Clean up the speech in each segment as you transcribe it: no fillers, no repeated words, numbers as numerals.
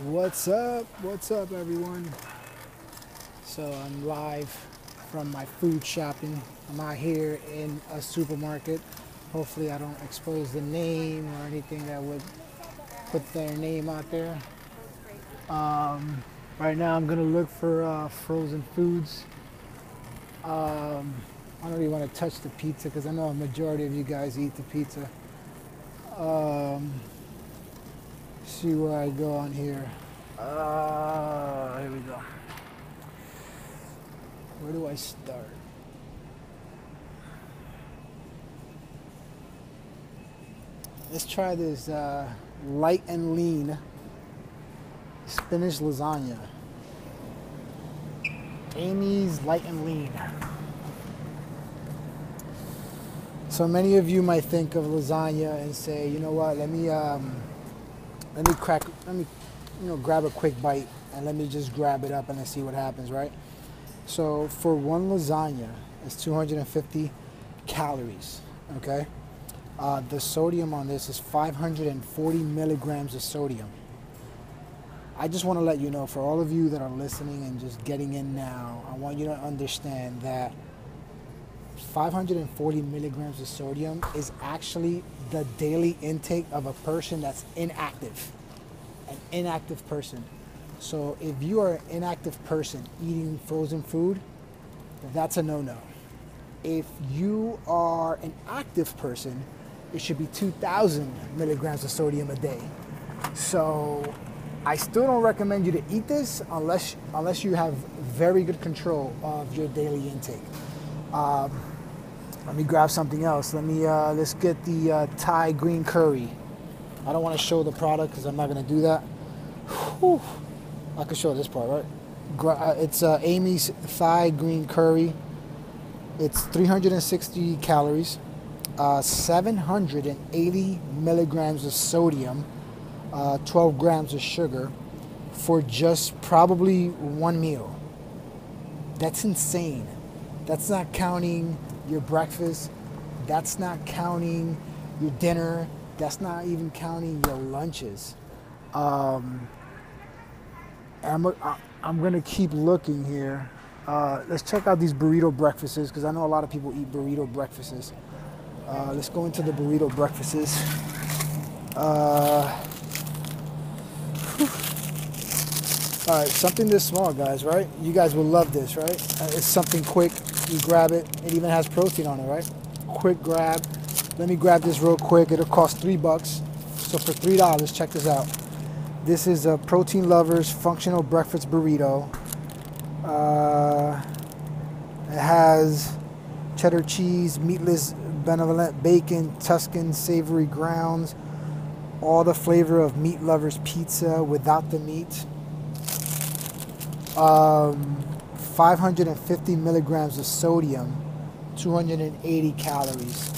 What's up? What's up, everyone? So I'm live from my food shopping. I'm out here in a supermarket. Hopefully I don't expose the name or anything that would put their name out there. Right now I'm gonna look for frozen foods. I don't really want to touch the pizza because I know a majority of you guys eat the pizza. See where I go on here. Here we go. Where do I start? Let's try this light and lean spinach lasagna. Amy's Light and Lean. So many of you might think of lasagna and say, you know what? Let me grab a quick bite and let me just grab it up and see what happens, right? So for one lasagna, it's 250 calories. Okay. The sodium on this is 540 milligrams of sodium. I just want to let you know, for all of you that are listening and just getting in now, I want you to understand that 540 milligrams of sodium is actually the daily intake of a person that's inactive, an inactive person. So if you are an inactive person eating frozen food, that's a no-no. If you are an active person, it should be 2,000 milligrams of sodium a day. So I still don't recommend you to eat this unless you have very good control of your daily intake. Let me grab something else. Let's get the Thai green curry. I don't want to show the product because I'm not going to do that. Whew. I can show this part, right? It's Amy's Thai green curry. It's 360 calories, 780 milligrams of sodium, 12 grams of sugar for just probably one meal. That's insane. That's not counting your breakfast. That's not counting your dinner. That's not even counting your lunches. I'm gonna keep looking here. Let's check out these burrito breakfasts because I know a lot of people eat burrito breakfasts. Let's go into the burrito breakfasts. All right, something this small, guys, right? You guys will love this, right? It's something quick. You grab it. It even has protein on it, right? Quick grab. Let me grab this real quick. It'll cost $3. So for $3, check this out. This is a Protein Lovers Functional Breakfast Burrito. It has cheddar cheese, meatless benevolent bacon, Tuscan savory grounds, all the flavor of Meat Lovers pizza without the meat. 550 milligrams of sodium, 280 calories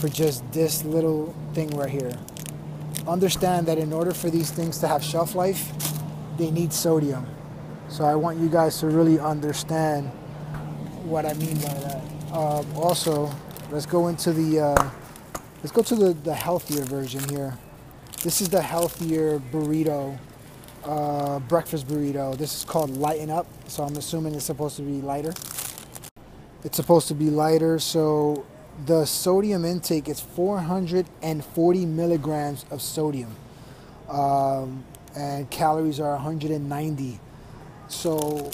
for just this little thing right here. Understand that in order for these things to have shelf life, they need sodium. So I want you guys to really understand what I mean by that. Also, let's go to the healthier version here. This is the healthier burrito. Breakfast burrito. This is called Lighten Up, so I'm assuming it's supposed to be lighter. It's supposed to be lighter, so the sodium intake is 440 milligrams of sodium, and calories are 190. So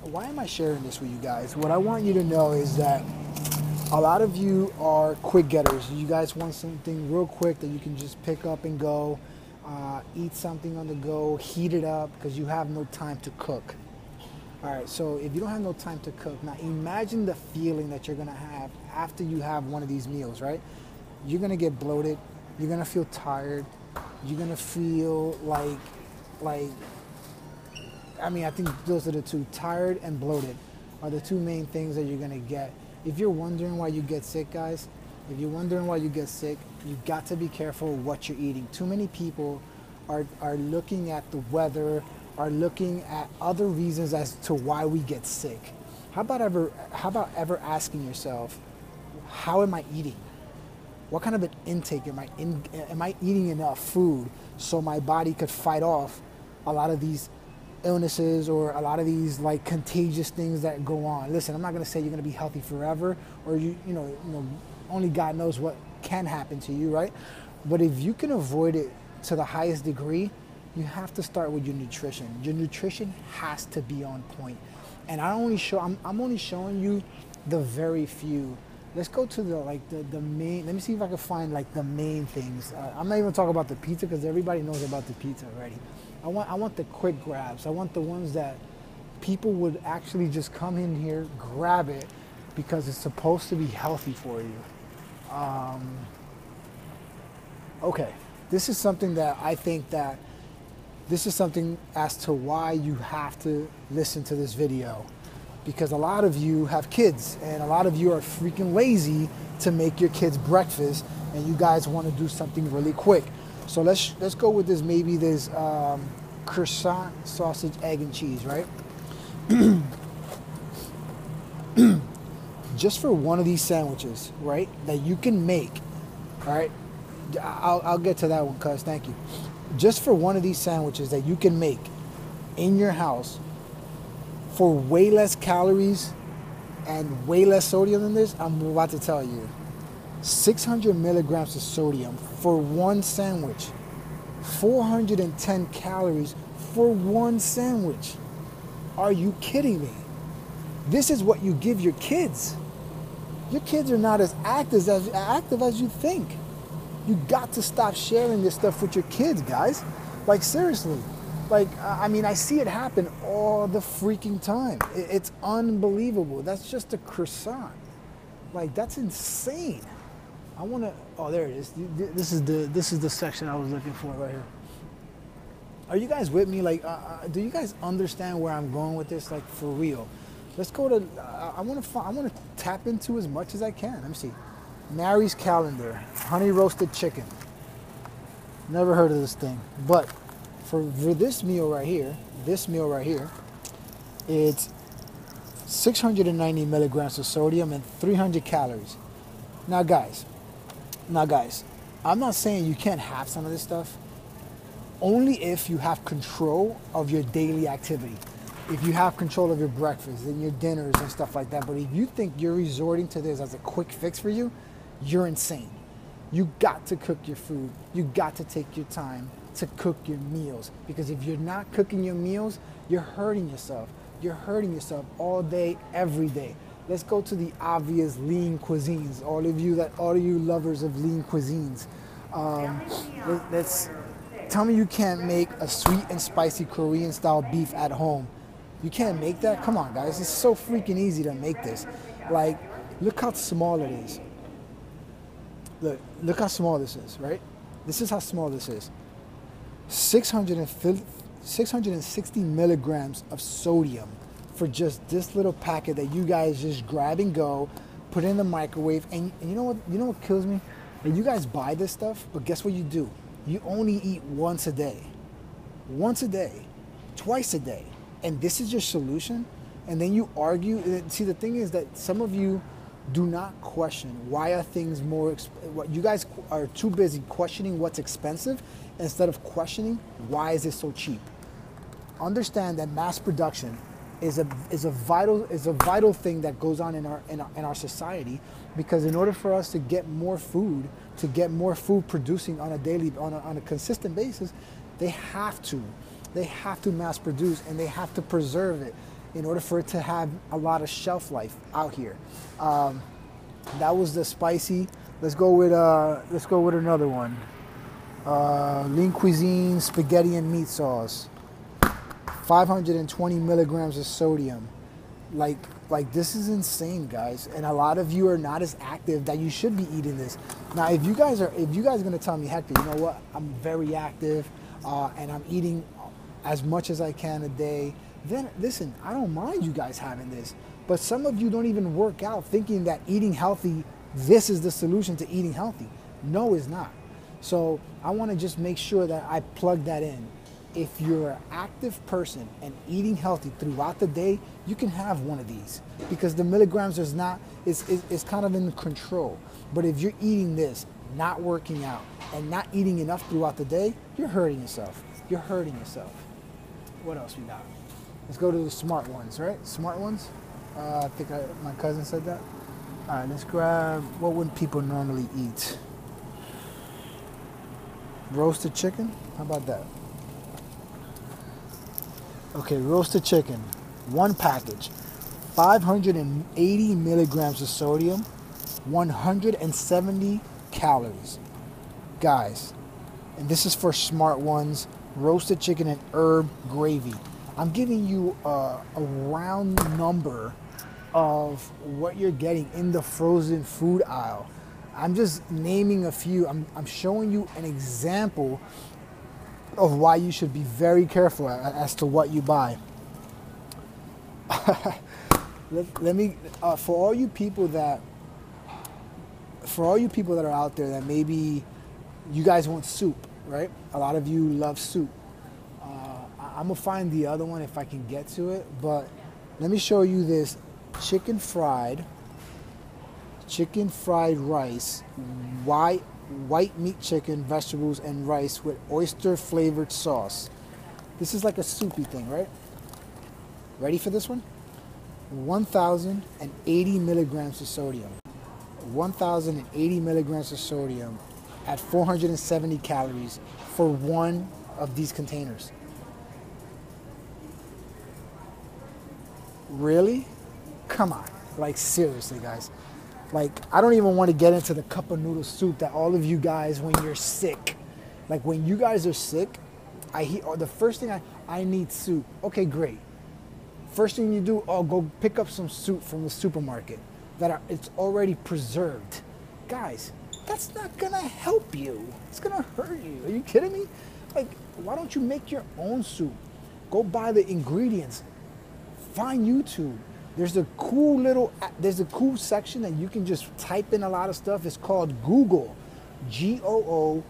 why am I sharing this with you guys? What I want you to know is that a lot of you are quick getters. You guys want something real quick that you can just pick up and go. Eat something on the go, heat it up because you have no time to cook. All right, so if you don't have no time to cook, now imagine the feeling that you're gonna have after you have one of these meals, right? You're gonna get bloated, you're gonna feel tired, you're gonna feel like, I think those are the two, tired and bloated are the two main things that you're gonna get. If you're wondering why you get sick, guys, if you're wondering why you get sick, you've got to be careful what you're eating. Too many people are looking at the weather, are looking at other reasons as to why we get sick. How about ever asking yourself, how am I eating? What kind of an intake am I eating enough food so my body could fight off a lot of these illnesses or a lot of these like contagious things that go on. Listen, I'm not going to say you're going to be healthy forever, or you know, only God knows what can happen to you, right? But if you can avoid it to the highest degree, you have to start with your nutrition. Your nutrition has to be on point. And I'm only showing you the very few. Let's go to the main. Let me see if I can find like the main things. I'm not even talking about the pizza because everybody knows about the pizza already. I want the quick grabs. I want the ones that people would actually just come in here, grab it, because it's supposed to be healthy for you. Okay, this is something that I think that this is something as to why you have to listen to this video, because a lot of you have kids and a lot of you are freaking lazy to make your kids breakfast, and you guys want to do something really quick. So let's go with this. Maybe this croissant, sausage, egg, and cheese, right? Just for one of these sandwiches, right, that you can make, all right? I'll get to that one, cuz, thank you. Just for one of these sandwiches that you can make in your house for way less calories and way less sodium than this, I'm about to tell you. 600 milligrams of sodium for one sandwich. 410 calories for one sandwich. Are you kidding me? This is what you give your kids. Your kids are not as active as you think. You got to stop sharing this stuff with your kids, guys. Like, seriously. Like, I mean, I see it happen all the freaking time. It's unbelievable. That's just a croissant. Like, that's insane. I want to, oh, there it is. This is the section I was looking for right here. Are you guys with me? Like, do you guys understand where I'm going with this? Like, for real. Let's go to, I want to tap into as much as I can. Let me see. Mary's Calendar, honey roasted chicken. Never heard of this thing. But for this meal right here, it's 690 milligrams of sodium and 300 calories. Now guys, I'm not saying you can't have some of this stuff, only if you have control of your daily activity. If you have control of your breakfast and your dinners and stuff like that. But if you think you're resorting to this as a quick fix for you, you're insane. You got to cook your food. You got to take your time to cook your meals. Because if you're not cooking your meals, you're hurting yourself. You're hurting yourself all day, every day. Let's go to the obvious lean cuisines. All of you lovers of lean cuisines. Let's tell me you can't make a sweet and spicy Korean style beef at home. You can't make that? Come on, guys. It's so freaking easy to make this. Like, look how small it is. Look how small this is, right? This is how small this is. 660 milligrams of sodium for just this little packet that you guys just grab and go, put in the microwave. And you know what kills me? That you guys buy this stuff, but guess what you do? You only eat once a day. Once a day. Twice a day. And this is your solution? And then you argue. See, the thing is that some of you do not question why are things more, what you guys are too busy questioning what's expensive instead of questioning why is it so cheap. Understand that mass production is a vital thing that goes on in our society, because in order for us to get more food producing on a consistent basis, they have to mass produce, and they have to preserve it in order for it to have a lot of shelf life out here. That was the spicy. Let's go with another one. Lean cuisine spaghetti and meat sauce. 520 milligrams of sodium. Like this is insane, guys. And a lot of you are not as active that you should be eating this. Now, if you guys are gonna tell me, Hector, you know what? I'm very active, and I'm eating as much as I can a day. Then listen, I don't mind you guys having this. But some of you don't even work out thinking that eating healthy, this is the solution to eating healthy. No, it's not. So I want to just make sure that I plug that in. If you're an active person and eating healthy throughout the day, you can have one of these, because the milligrams is kind of in control. But if you're eating this, not working out, and not eating enough throughout the day, you're hurting yourself. You're hurting yourself. what else we got? Let's go to the smart ones, right? Smart ones. I think my cousin said that. All right, let's grab, what would people normally eat? Roasted chicken? How about that? Okay, roasted chicken. One package. 580 milligrams of sodium, 170 calories. Guys, and this is for smart ones, roasted chicken and herb gravy. I'm giving you a round number of what you're getting in the frozen food aisle. I'm just naming a few. I'm showing you an example of why you should be very careful as to what you buy. Let me for all you people that are out there that maybe you guys want soup, right? A lot of you love soup. I'm gonna find the other one if I can get to it, but let me show you this chicken fried rice, white meat chicken, vegetables, and rice with oyster flavored sauce. This is like a soupy thing, right? Ready for this one? 1,080 milligrams of sodium. 1,080 milligrams of sodium at 470 calories for one of these containers. Really? Come on. Like, seriously, guys. Like, I don't even want to get into the cup of noodle soup that all of you guys, when you're sick, like when you guys are sick, the first thing I need soup. Okay, great. First thing you do, go pick up some soup from the supermarket it's already preserved. Guys, that's not gonna help you. It's gonna hurt you. Are you kidding me? Like, why don't you make your own soup? Go buy the ingredients. Find YouTube. There's a cool section that you can just type in a lot of stuff. It's called Google, Google.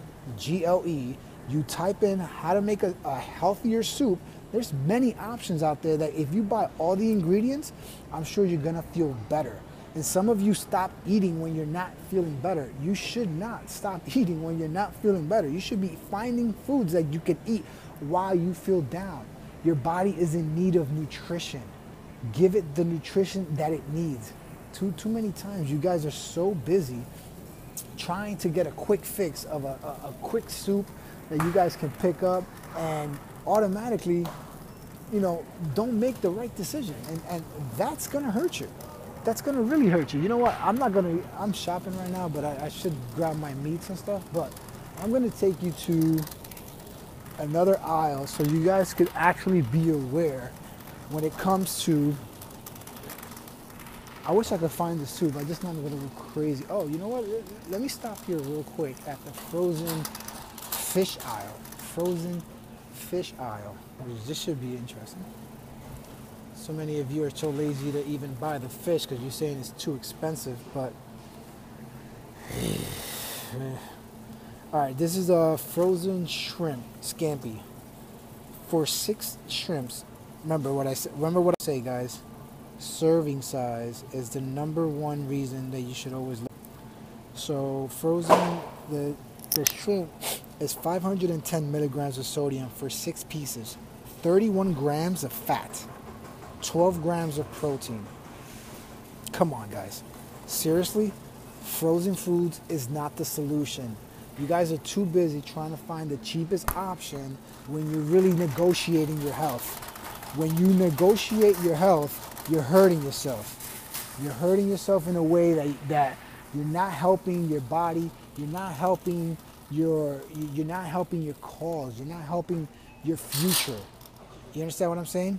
You type in how to make a healthier soup. There's many options out there that if you buy all the ingredients, I'm sure you're gonna feel better. And some of you stop eating when you're not feeling better. You should not stop eating when you're not feeling better. You should be finding foods that you can eat while you feel down. Your body is in need of nutrition. Give it the nutrition that it needs. Too many times you guys are so busy trying to get a quick fix of a quick soup that you guys can pick up and automatically, don't make the right decision. And that's gonna hurt you. That's gonna really hurt you. You know what? I'm shopping right now, but I should grab my meats and stuff, but I'm gonna take you to another aisle so you guys could actually be aware when it comes to, I wish I could find the soup. I just not gonna go crazy. Oh, you know what? Let me stop here real quick at the frozen fish aisle. Frozen fish aisle. This should be interesting. So many of you are so lazy to even buy the fish because you're saying it's too expensive, but all right, this is a frozen shrimp scampi for 6 shrimps. Remember what I say, guys. Serving size is the #1 reason that you should always look. So frozen, the shrimp is 510 milligrams of sodium for 6 pieces, 31 grams of fat, 12 grams of protein. Come on, guys. Seriously, frozen foods is not the solution. You guys are too busy trying to find the cheapest option when you're really negotiating your health. When you negotiate your health, you're hurting yourself. You're hurting yourself in a way that you're not helping your body, you're not helping your cause, you're not helping your future. You understand what I'm saying?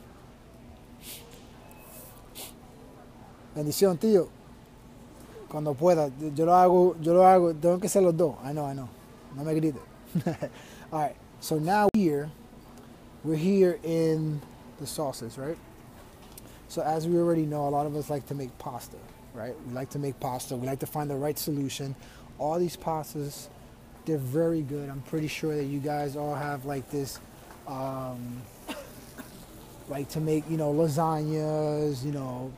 Bendición, tío. Cuando pueda, yo lo hago, tengo que hacer los dos. I know. No me grites. All right, so now we're here in the sauces, right? So as we already know, a lot of us like to make pasta, right? We like to make pasta. We like to find the right solution. All these pastas, they're very good. I'm pretty sure that you guys all have like this, like to make, lasagnas,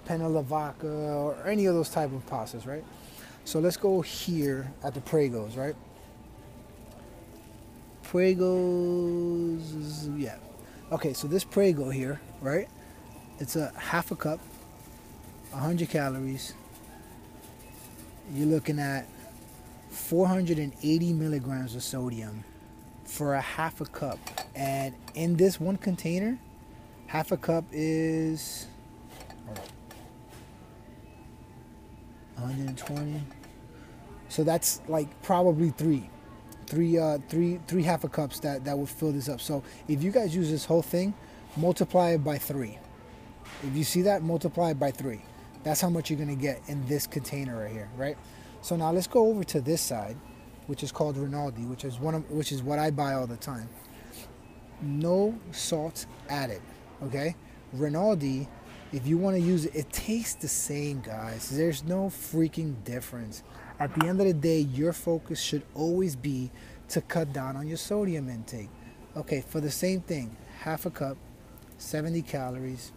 penne alla vodka, or any of those type of pastas, right? So let's go here at the Pregos, right? Pregos, yeah. Okay, so this Prego here, right? It's a half a cup, 100 calories. You're looking at 480 milligrams of sodium for a half a cup. And in this one container, half a cup is 120. So that's like probably three half a cups that would fill this up. So if you guys use this whole thing, multiply it by 3. If you see that, multiply it by 3. That's how much you're gonna get in this container right here, right? So now let's go over to this side, which is called Rinaldi, which is what I buy all the time. No salt added, okay? Rinaldi, if you want to use it, it tastes the same, guys. There's no freaking difference. At the end of the day, your focus should always be to cut down on your sodium intake. Okay, for the same thing, half a cup, 70 calories.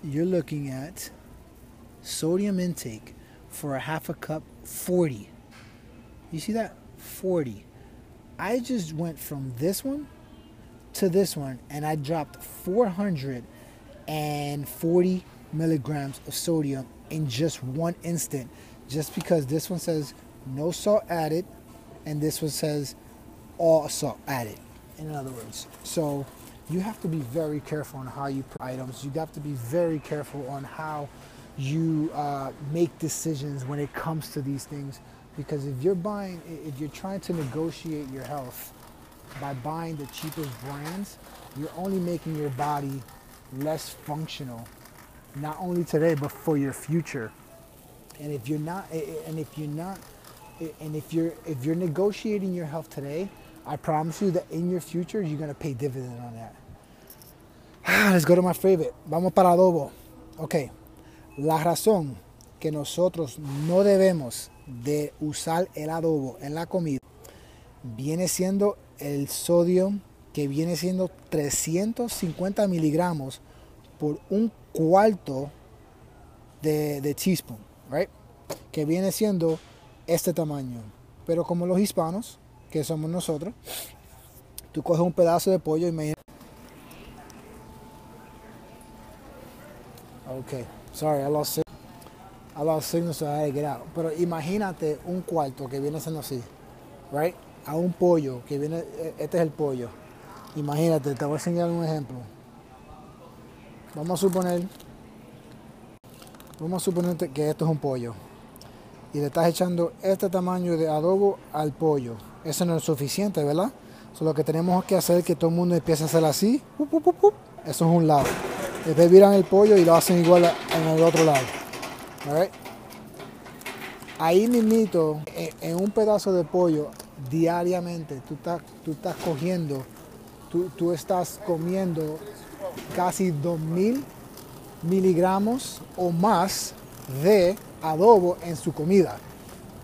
You're looking at sodium intake for a half a cup, 40. You see that? 40. I just went from this one to this one, and I dropped 440 milligrams of sodium in just one instant, just because this one says no salt added and this one says all salt added, in other words. So you have to be very careful on how you put items. You have to be very careful on how you make decisions when it comes to these things, because if you're trying to negotiate your health by buying the cheapest brands, you're only making your body less functional, not only today but for your future. And if you're negotiating your health today, I promise you that in your future you're gonna pay dividend on that. Let's go to my favorite. Vamos para adobo. Okay. La razón que nosotros no debemos de usar el adobo en la comida viene siendo el sodio, que viene siendo 350 miligramos por un cuarto de teaspoon, right? Que viene siendo este tamaño. Pero como los hispanos, que somos nosotros, tú coges un pedazo de pollo y me... Okay, sorry, I lost signal, so I had to get out. Pero imagínate un cuarto que viene siendo así, right? A un pollo que viene, este es el pollo. Imagínate, te voy a enseñar un ejemplo. Vamos a suponer que esto es un pollo y le estás echando este tamaño de adobo al pollo. Eso no es suficiente, ¿verdad? So, lo que tenemos que hacer es que todo el mundo empiece a hacer así. Eso es un lado. Después viran el pollo y lo hacen igual en el otro lado. All right? Ahí mismito, en un pedazo de pollo diariamente, tú estás cogiendo, tú estás comiendo casi 2000 miligramos o más de adobo en su comida.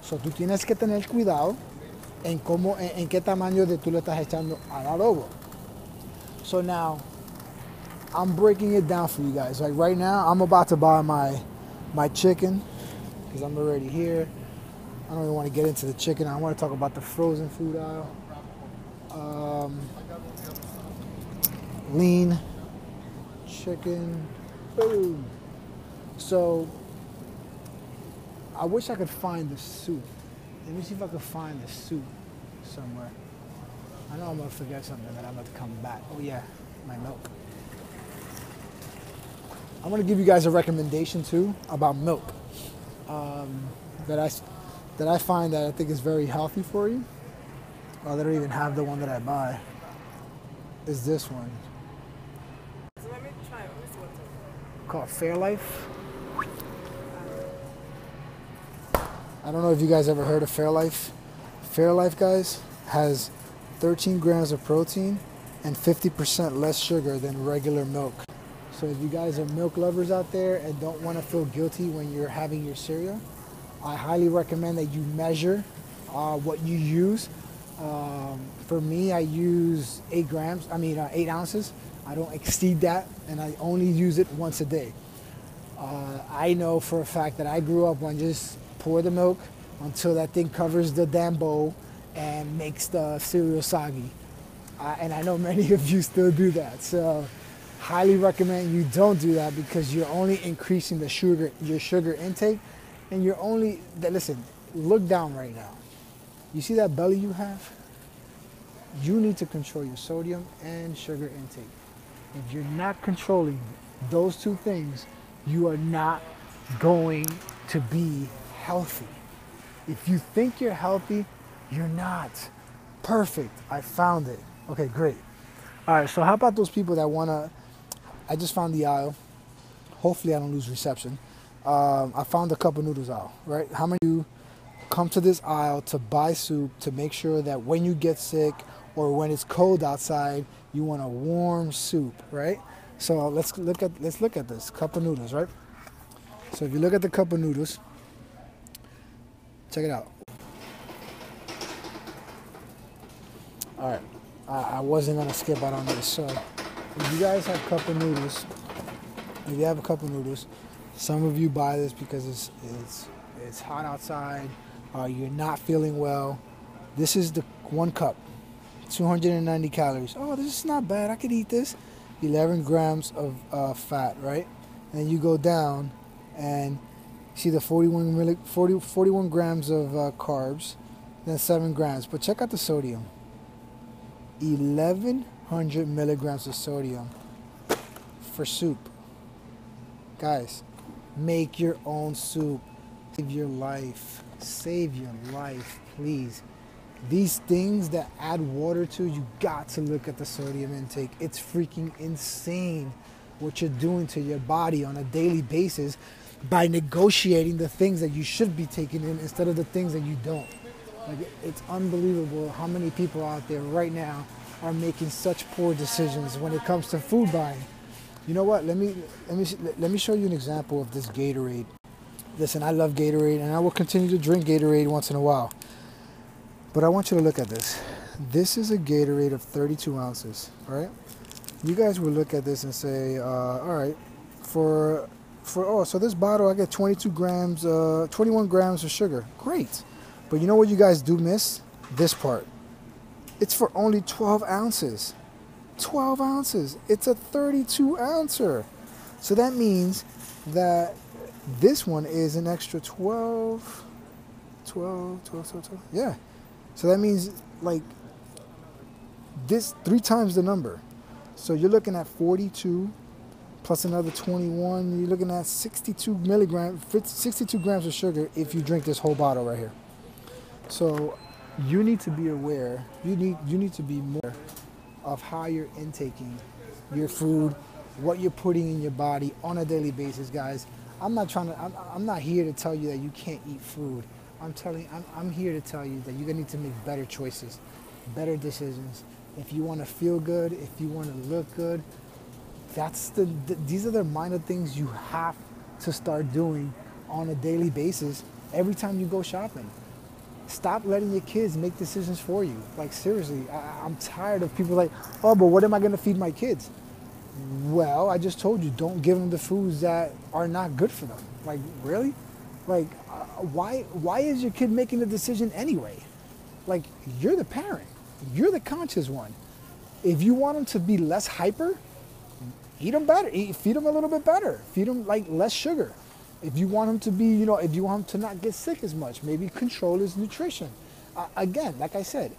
So, tú tienes que tener cuidado en qué tamaño de tú le estás echando al adobo. So now, I'm breaking it down for you guys. Like right now, I'm about to buy my chicken because I'm already here. I don't even want to get into the chicken. I want to talk about the frozen food aisle. Lean chicken. Boom. So I wish I could find the soup. Let me see if I can find the soup somewhere. I know I'm gonna forget something that I'm about to come back. Oh yeah, my milk. I'm gonna give you guys a recommendation too about milk that I find that I think is very healthy for you. Well, they don't even have the one that I buy. Is this one? So let me try it. Let me see what's it. Called Fairlife. I don't know if you guys ever heard of Fairlife. Fairlife, guys, has 13 grams of protein and 50% less sugar than regular milk. So if you guys are milk lovers out there and don't want to feel guilty when you're having your cereal, I highly recommend that you measure what you use. For me, I use 8 ounces. I don't exceed that, and I only use it once a day. I know for a fact that I grew up on just pour the milk until that thing covers the damn bowl and makes the cereal soggy. And I know many of you still do that. So highly recommend you don't do that because you're only increasing your sugar intake, and you're only, listen, look down right now. You see that belly you have? You need to control your sodium and sugar intake. If you're not controlling those two things, you are not going to be healthy. If you think you're healthy, you're not. Perfect. I found it. Okay, great. All right, so how about those people that want to, I just found the aisle. Hopefully I don't lose reception. I found a cup of noodles aisle, right? How many of you come to this aisle to buy soup to make sure that when you get sick or when it's cold outside, you want a warm soup, right? So let's look at this cup of noodles, right? So if you look at the cup of noodles, check it out. All right, I wasn't gonna skip out on this. So if you guys have cup of noodles, if you have a cup of noodles, some of you buy this because it's hot outside, you're not feeling well. This is the one cup, 290 calories. Oh, this is not bad. I could eat this. 11 grams of fat, right? And you go down and see the 41 grams of carbs, then 7 grams. But check out the sodium. 1,100 milligrams of sodium for soup. Guys, make your own soup. Save your life. Save your life, please. These things that add water to, you got to look at the sodium intake. It's freaking insane what you're doing to your body on a daily basis by negotiating the things that you should be taking in instead of the things that you don't. Like, it's unbelievable how many people out there right now are making such poor decisions when it comes to food buying. You know what? Let me show you an example of this Gatorade. Listen, I love Gatorade, and I will continue to drink Gatorade once in a while. But I want you to look at this. This is a Gatorade of 32 ounces, right? You guys will look at this and say, all right, so this bottle I get 21 grams of sugar. Great. But you know what you guys do miss? This part. It's for only 12 ounces. 12 ounces. It's a 32 ouncer. So that means that this one is an extra 12. Yeah. So that means like this 3 times the number. So you're looking at 42 plus another 21. You're looking at 62 grams of sugar if you drink this whole bottle right here. So you need to be aware. You need to be more of how you're intaking your food, what you're putting in your body on a daily basis, guys. I'm not here to tell you that you can't eat food. I'm here to tell you that you're gonna need to make better choices, better decisions. If you want to feel good, if you want to look good, these are the minor things you have to start doing on a daily basis every time you go shopping. Stop letting your kids make decisions for you. Like, seriously, I'm tired of people like, oh, but what am I gonna feed my kids? Well, I just told you, don't give them the foods that are not good for them. Like, really? Like, why is your kid making the decision anyway? Like, you're the parent. You're the conscious one. If you want them to be less hyper, eat them better. Feed them a little bit better. Feed them like less sugar. If you want them to be, if you want them to not get sick as much, maybe control his nutrition. Again, like I said,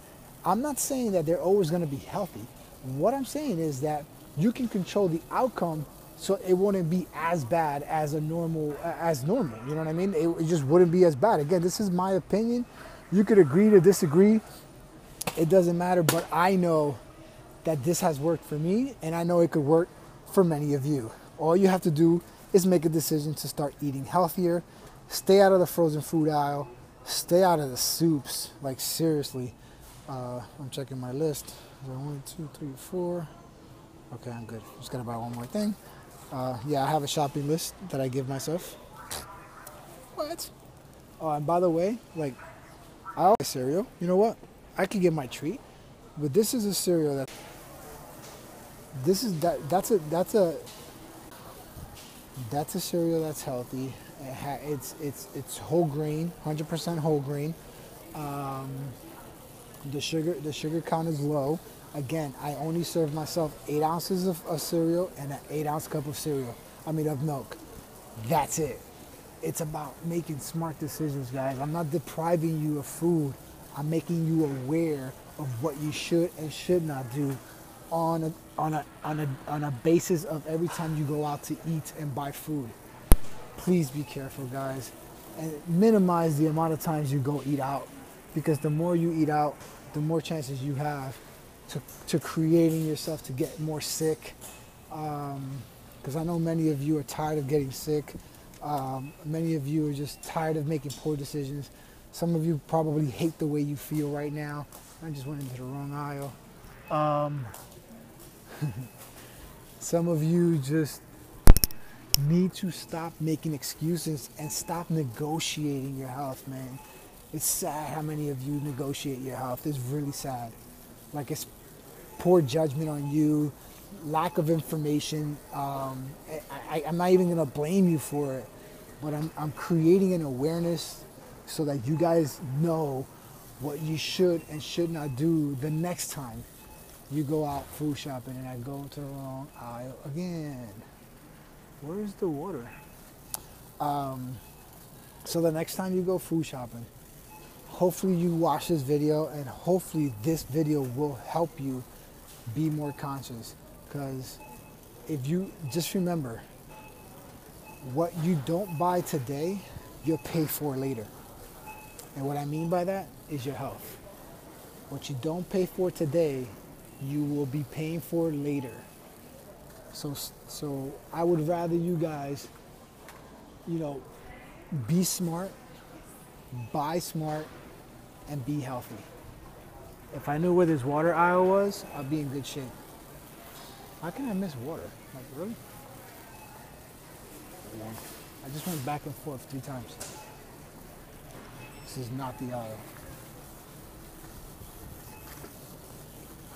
I'm not saying that they're always going to be healthy. What I'm saying is that you can control the outcome so it wouldn't be as bad as normal. You know what I mean? It just wouldn't be as bad. Again, this is my opinion. You could agree to disagree. It doesn't matter, but I know that this has worked for me, and I know it could work for many of you. All you have to do is make a decision to start eating healthier, stay out of the frozen food aisle, stay out of the soups. Like, seriously. I'm checking my list. 1, 2, 3, 4. Okay, I'm good. Just gotta buy one more thing. Yeah, I have a shopping list that I give myself. What? Oh, and by the way, like, I always cereal. You know what? I could get my treat, but this is a cereal that's a cereal that's healthy. It's whole grain, 100% whole grain. The sugar count is low. Again, I only serve myself 8 ounces of cereal and an 8-ounce cup of of milk. That's it. It's about making smart decisions, guys. I'm not depriving you of food. I'm making you aware of what you should and should not do on a basis of every time you go out to eat and buy food. Please be careful, guys, and minimize the amount of times you go eat out, because the more you eat out, the more chances you have to creating yourself to get more sick. Because I know many of you are tired of getting sick. Many of you are just tired of making poor decisions. Some of you probably hate the way you feel right now. I just went into the wrong aisle. Some of you just need to stop making excuses and stop negotiating your health, man. It's sad how many of you negotiate your health. It's really sad. Like, it's poor judgment on you, lack of information. I'm not even gonna blame you for it, but I'm creating an awareness so that you guys know what you should and should not do the next time you go out food shopping. And I go to the wrong aisle again. Where's the water? So the next time you go food shopping, hopefully you watch this video, and hopefully this video will help you be more conscious. Because if you just remember, what you don't buy today, you'll pay for later. And what I mean by that is your health. What you don't pay for today, you will be paying for later. So I would rather you guys, be smart, buy smart, and be healthy. If I knew where this water aisle was, I'd be in good shape. How can I miss water? Like, really? I just went back and forth 3 times. This is not the aisle.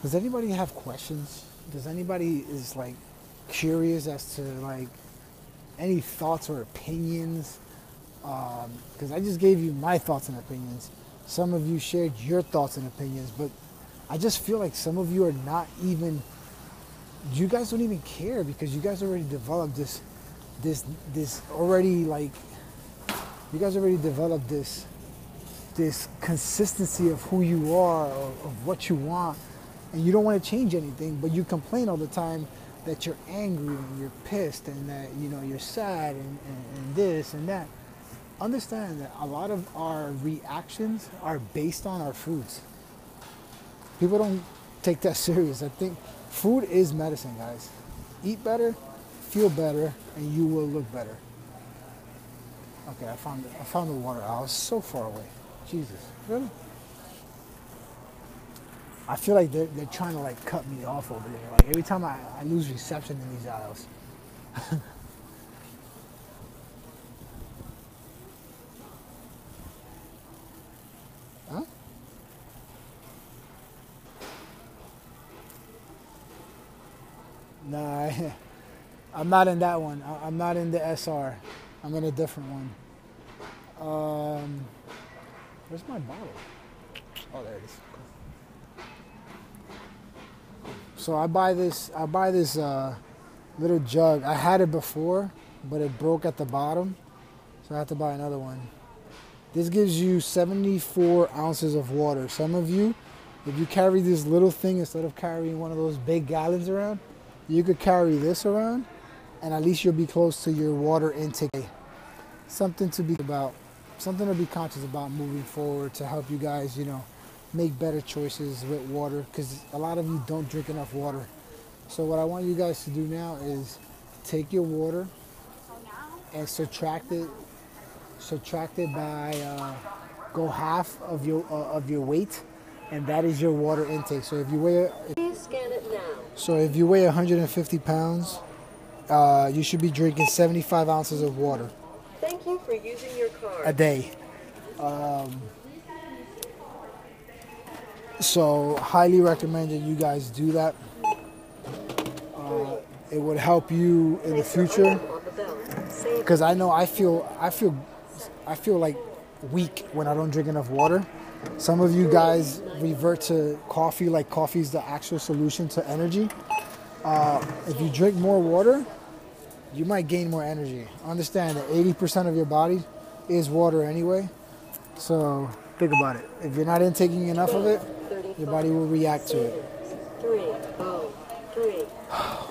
Does anybody have questions? Does anybody is like curious as to like any thoughts or opinions? Because I just gave you my thoughts and opinions. Some of you shared your thoughts and opinions, but I just feel like some of you are not even, you guys don't even care, because you guys already developed this consistency of who you are, or of what you want, and you don't want to change anything, but you complain all the time that you're angry and you're pissed and that you're sad and this and that. Understand that a lot of our reactions are based on our foods. People don't take that serious. I think food is medicine, guys. Eat better, feel better, and you will look better. Okay, I found the water. I was so far away. Jesus, really? I feel like they're trying to like cut me off over there. Like every time I lose reception in these aisles. Huh? Nah, I'm not in that one. I'm not in the SR. I'm in a different one. Where's my bottle? Oh, there it is. So I buy this little jug. I had it before, but it broke at the bottom, so I had to buy another one. This gives you 74 ounces of water. Some of you, if you carry this little thing instead of carrying one of those big gallons around, you could carry this around, and at least you'll be close to your water intake. Something to be conscious about moving forward to help you guys, make better choices with water, because a lot of you don't drink enough water. So what I want you guys to do now is take your water and subtract it by go half of your weight, and that is your water intake. So if you weigh Scan it now. So if you weigh 150 pounds, you should be drinking 75 ounces of water. Thank you for using your card. A day. So highly recommend that you guys do that. It would help you in the future, because I know I feel like weak when I don't drink enough water. Some of you guys revert to coffee like coffee is the actual solution to energy. If you drink more water, you might gain more energy. Understand that 80% of your body is water anyway. So think about it. If you're not intaking enough of it, your body will react to it. 303.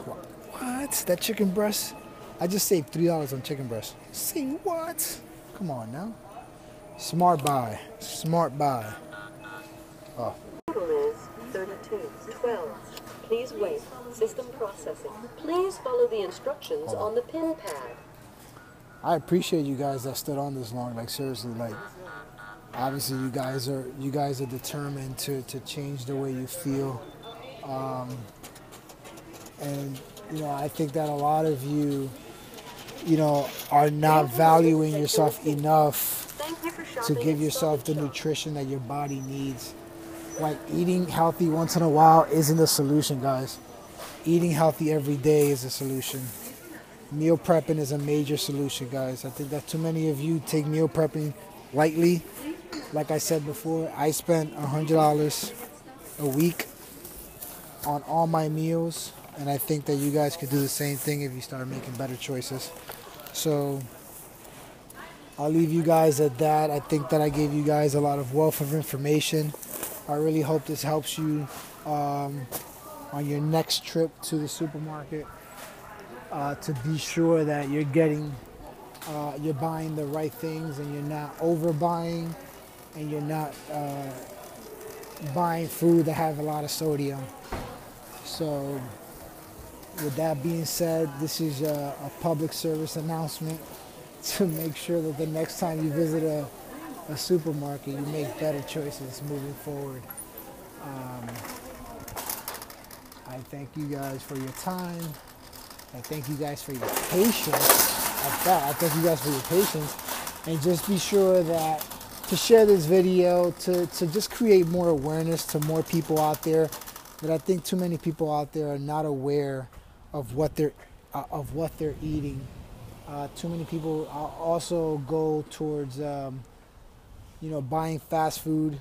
What? That chicken breast? I just saved $3 on chicken breast. Say what? Come on now. Smart buy. Smart buy. Oh. Total is 3212. Please wait. System processing. Please follow the instructions on the pin pad. I appreciate you guys that stood on this long. Like seriously, like obviously you guys are determined to change the way you feel. And I think that a lot of you are not valuing yourself enough to give yourself the nutrition that your body needs. Like eating healthy once in a while isn't the solution, guys. Eating healthy every day is a solution. Meal prepping is a major solution, guys. I think that too many of you take meal prepping lightly. Like I said before, I spent $100 a week on all my meals, and I think that you guys could do the same thing if you start making better choices. So I'll leave you guys at that. I think that I gave you guys a lot of wealth of information. I really hope this helps you on your next trip to the supermarket to be sure that you're buying the right things and you're not overbuying and you're not buying food that have a lot of sodium. So with that being said, this is a public service announcement to make sure that the next time you visit a supermarket, you make better choices moving forward. I thank you guys for your time. I thank you guys for your patience. At that, I thank you guys for your patience. And just be sure that to share this video, to just create more awareness to more people out there. But I think too many people out there are not aware of what they're eating. Too many people also go towards buying fast food.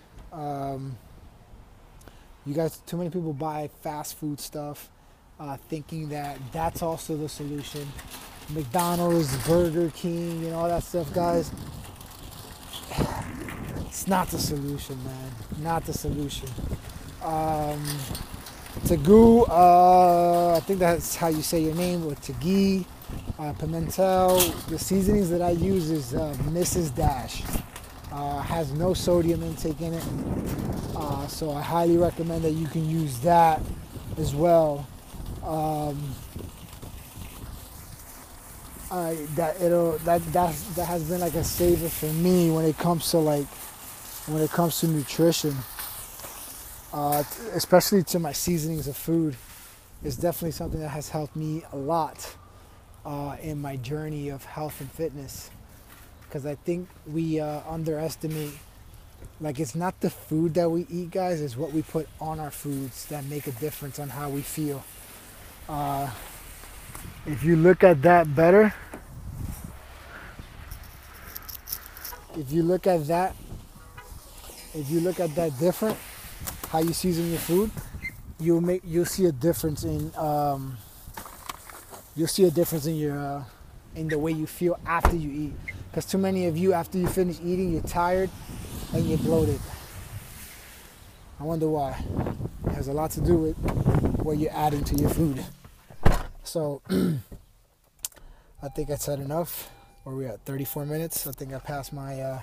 Too many people buy fast food stuff, thinking that that's also the solution. McDonald's, Burger King, all that stuff, guys. It's not the solution, man. Not the solution. Tagoo, I think that's how you say your name, or Tagee, Pimentel. The seasonings that I use is Mrs. Dash. Has no sodium intake in it, so I highly recommend that you can use that as well. That has been like a saver for me when it comes to nutrition, especially to my seasonings of food. It's definitely something that has helped me a lot in my journey of health and fitness. Because I think we underestimate, like, it's not the food that we eat, guys, it's what we put on our foods that make a difference on how we feel. If you look at that better, if you look at that different, how you season your food, you'll see a difference in your in the way you feel after you eat. Because too many of you, after you finish eating, you're tired and you're bloated. I wonder why. It has a lot to do with what you're adding to your food. So I think I said enough. Where are we at? 34 minutes. I think I passed my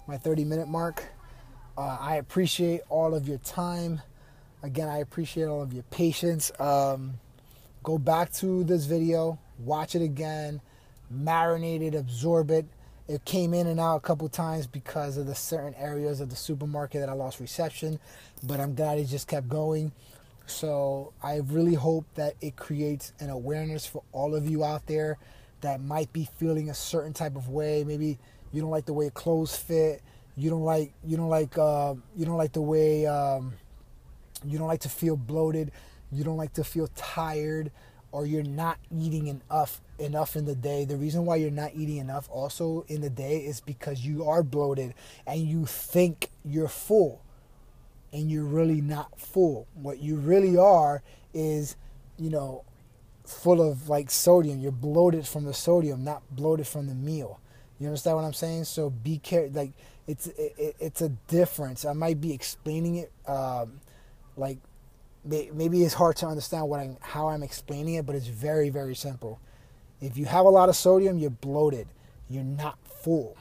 30-minute mark. I appreciate all of your time. Again, I appreciate all of your patience. Go back to this video, watch it again, marinate it, absorb it. It came in and out a couple times because of the certain areas of the supermarket that I lost reception, but I'm glad it just kept going. So I really hope that it creates an awareness for all of you out there that might be feeling a certain type of way. Maybe you don't like the way clothes fit. You don't like the way you don't like to feel bloated. You don't like to feel tired. or you're not eating enough in the day. The reason why you're not eating enough also in the day is because you are bloated and you think you're full, and you're really not full. What you really are is, full of like sodium. You're bloated from the sodium, not bloated from the meal. You understand what I'm saying? So be careful. Like it's a difference. I might be explaining it like maybe it's hard to understand how I'm explaining it, but it's very, very simple. If you have a lot of sodium, you're bloated. You're not full.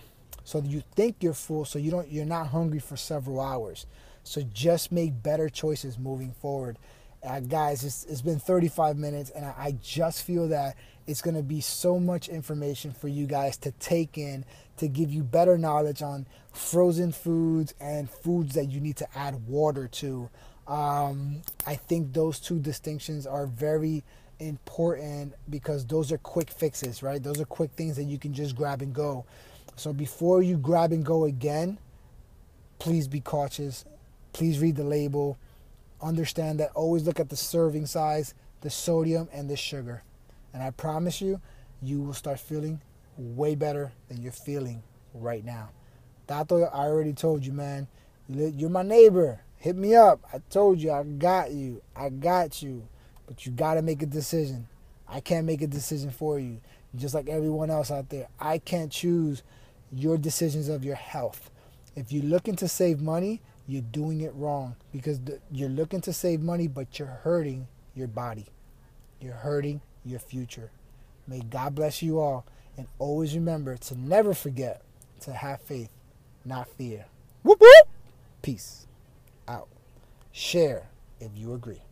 So you think you're full, so you're not hungry for several hours. So just make better choices moving forward. Guys, it's been 35 minutes, and I just feel that it's going to be so much information for you guys to take in, to give you better knowledge on frozen foods and foods that you need to add water to. I think those two distinctions are very important because those are quick fixes, right? Those are quick things that you can just grab and go. So before you grab and go again, please be cautious. Please read the label. Understand that always look at the serving size, the sodium, and the sugar. And I promise you, you will start feeling way better than you're feeling right now. Tato, I already told you, man. You're my neighbor. Hit me up. I told you, I got you. I got you. But you got to make a decision. I can't make a decision for you. Just like everyone else out there. I can't choose your decisions of your health. If you're looking to save money, you're doing it wrong because you're looking to save money, but you're hurting your body. You're hurting your future. May God bless you all. And always remember to never forget to have faith, not fear. Whoop, whoop. Peace out. Share if you agree.